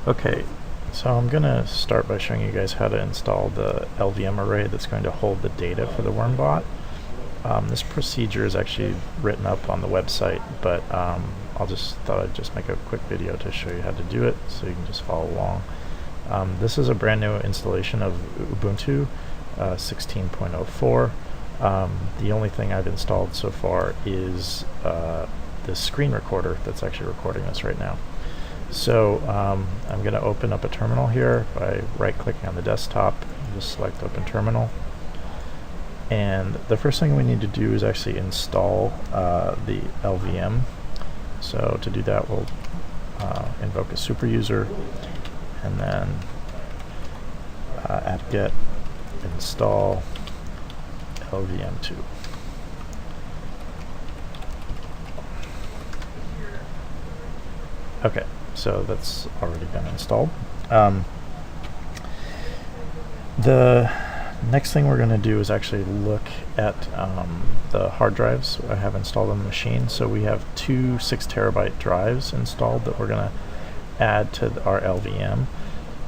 Okay, so I'm going to start by showing you guys how to install the Lvm array that's going to hold the data for the WormBot. This procedure is actually written up on the website, but thought I'd just make a quick video to show you how to do it so you can just follow along. This is a brand new installation of Ubuntu 16.04. The only thing I've installed so far is the screen recorder that's actually recording this right now. So I'm going to open up a terminal here by right-clicking on the desktop, just select Open Terminal. And the first thing we need to do is actually install the LVM. So to do that, we'll invoke a super user and then apt-get install LVM2. Okay, so that's already been installed. The next thing we're going to do is actually look at the hard drives I have installed on the machine. So we have two 6 terabyte drives installed that we're going to add to our LVM.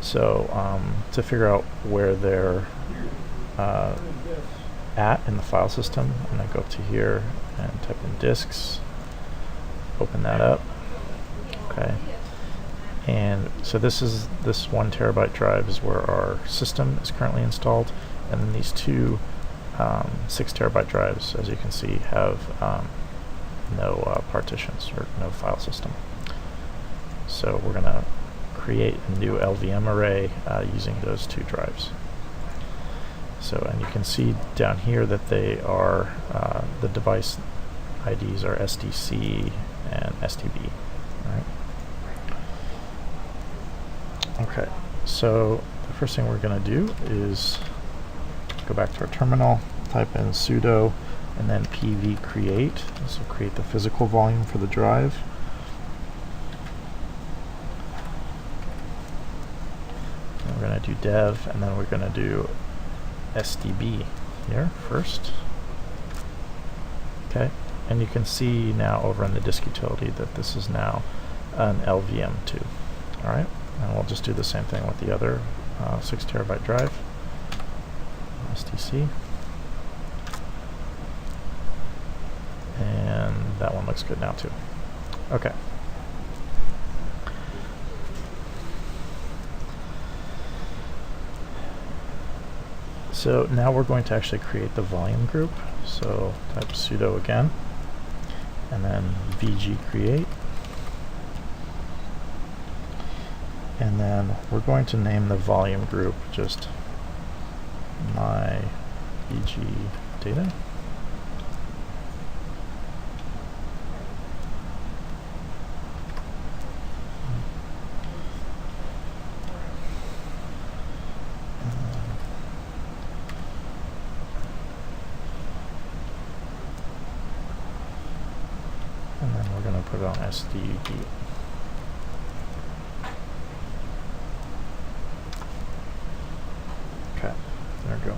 So to figure out where they're at in the file system, I'm going to go up to here and type in disks, open that up. Okay, and so this 1 terabyte drive is where our system is currently installed, and then these two 6 terabyte drives, as you can see, have no partitions or no file system. So we're going to create a new Lvm array using those two drives. So, and you can see down here that they are the device IDs are SDC and STB. Right. Okay, so the first thing we're going to do is go back to our terminal, type in sudo, and then pv create. This will create the physical volume for the drive. And we're going to do dev, and then we're going to do STB here first. Okay, and you can see now over in the disk utility that this is now an LVM2. All right, and we'll just do the same thing with the other 6 terabyte drive, STC, and that one looks good now too. Okay. So now we're going to actually create the volume group. So type sudo again, and then vg create. And then we're going to name the volume group just my VG data. And then we're going to put it on SDB. Okay, there we go.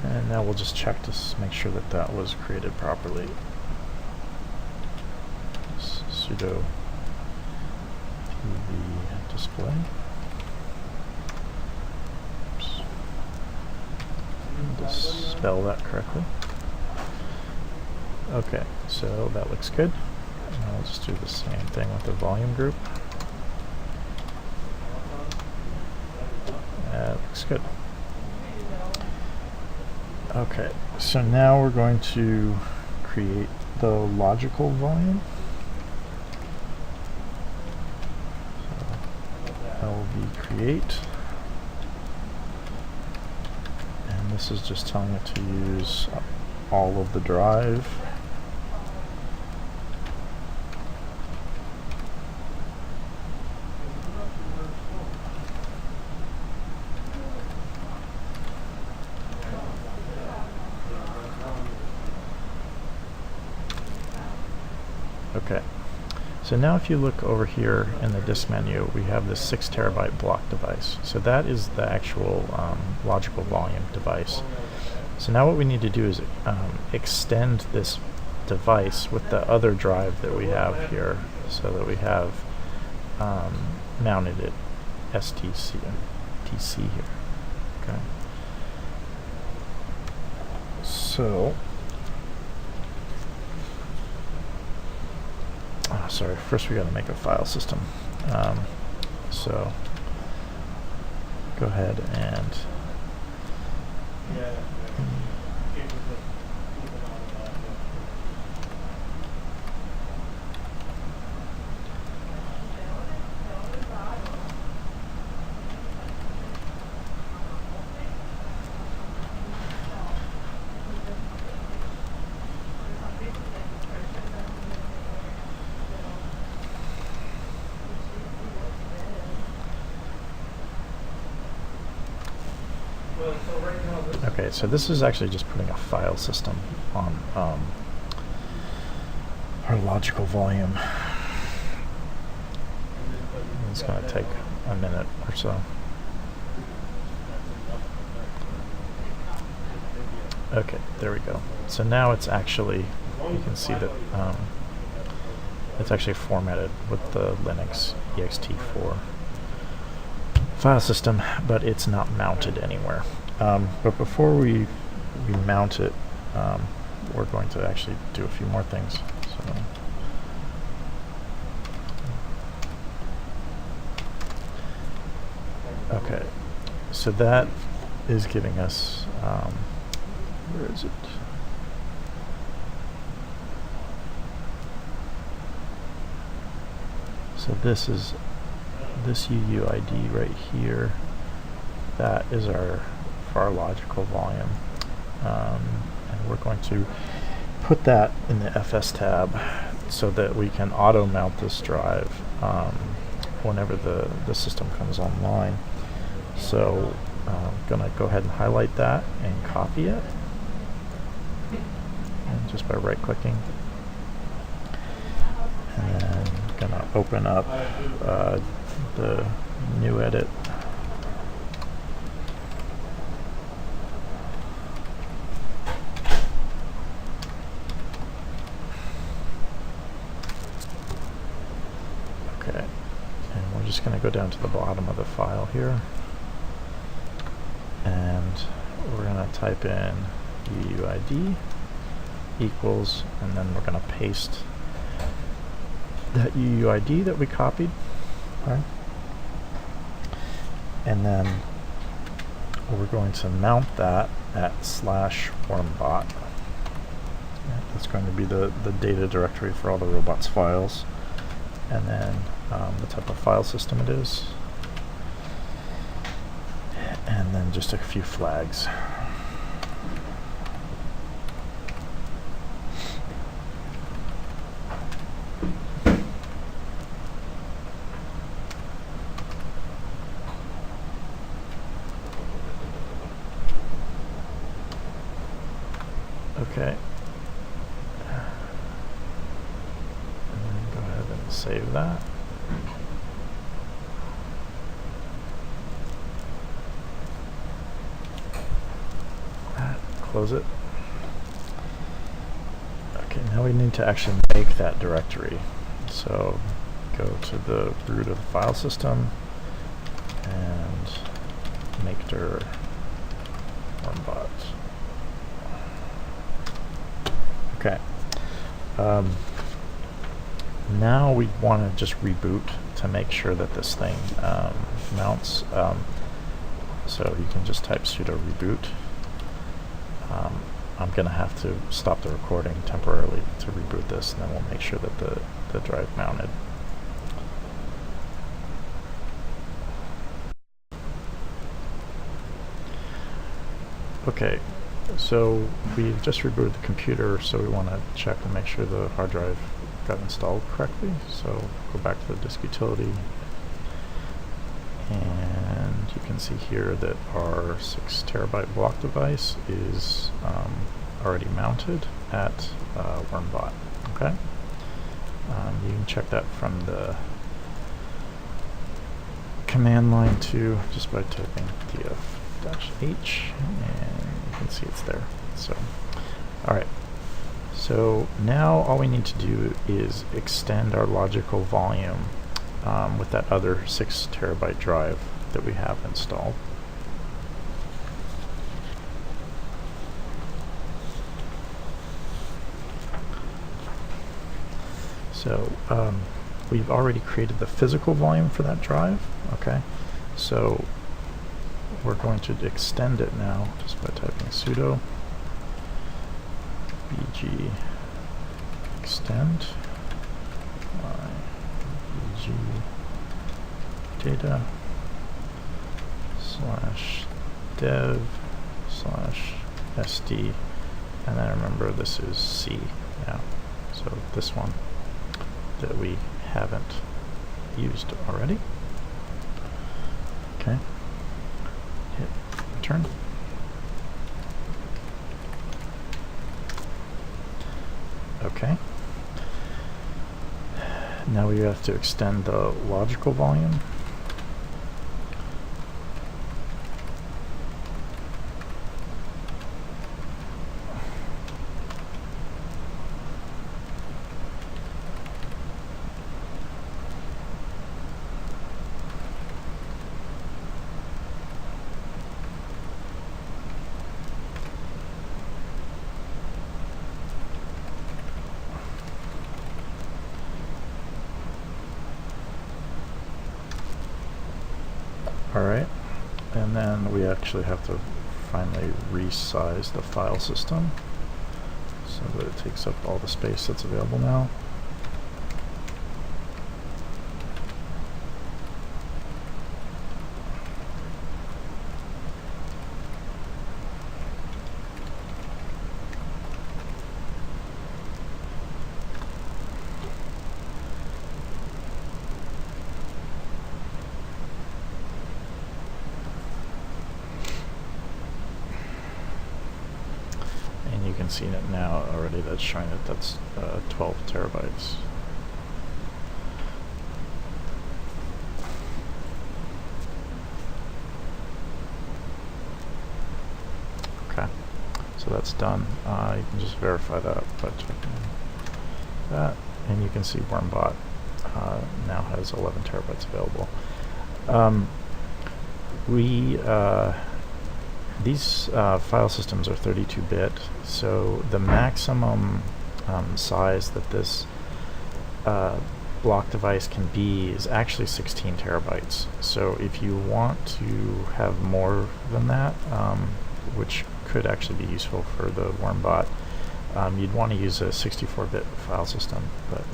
And now we'll just check to make sure that that was created properly. Sudo pv display. Oops. Just spell that correctly. Okay, so that looks good. And I'll just do the same thing with the volume group. That looks good. Okay, so now we're going to create the logical volume. So lv create. And this is just telling it to use all of the drive. Okay, so now if you look over here in the disk menu, we have this 6 terabyte block device. So that is the actual logical volume device. So now what we need to do is extend this device with the other drive that we have here, so that we have mounted it STC here. Okay. So, sorry, first we got to make a file system. So, go ahead and okay, so this is actually just putting a file system on our logical volume. It's going to take a minute or so. Okay, there we go. So now it's actually, you can see that it's actually formatted with the Linux ext4 file system, but it's not mounted anywhere. But before we mount it, we're going to actually do a few more things. So, okay, so that is giving us, where is it? So this is this UUID right here. That is our logical volume, and we're going to put that in the FS tab so that we can auto mount this drive whenever the system comes online. So I'm gonna go ahead and highlight that and copy it, and just by right clicking, and then I'm gonna open up the new edit. Okay, and we're just going to go down to the bottom of the file here, and we're going to type in UUID equals, and then we're going to paste that UUID that we copied. Okay. And then we're going to mount that at /wormbot. That's going to be the data directory for all the robots files, and then the type of file system it is, and then just a few flags. Okay. And then go ahead and save that. Close it. Okay, now we need to actually make that directory. So go to the root of the file system and make dir WormBot. Okay. Now we want to just reboot to make sure that this thing mounts. So you can just type sudo reboot. I'm going to have to stop the recording temporarily to reboot this, and then we'll make sure that the drive mounted. Okay, so we just rebooted the computer, so we want to check and make sure the hard drive got installed correctly. So go back to the disk utility, and you can see here that our 6 terabyte block device is already mounted at WormBot. Okay, you can check that from the command line too, just by typing df-h, and you can see it's there. So, all right. So So now all we need to do is extend our logical volume with that other 6 terabyte drive that we have installed. So we've already created the physical volume for that drive, okay? So we're going to extend it now just by typing sudo bg extend bg data /dev /sd, and then remember this is C, yeah, so this one that we haven't used already. Okay, hit return. Okay, now we have to extend the logical volume. Alright, and then we actually have to finally resize the file system so that it takes up all the space that's available now. You can see it now already, that's showing that that's 12 terabytes. Okay, so that's done. You can just verify that by checking that, and you can see WormBot now has 11 terabytes available. These file systems are 32-bit, so the maximum size that this block device can be is actually 16 terabytes. So if you want to have more than that, which could actually be useful for the WormBot, you'd want to use a 64-bit file system, but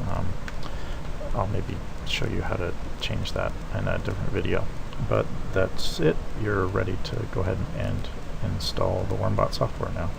I'll maybe show you how to change that in a different video. But that's it. You're ready to go ahead and install the WormBot software now.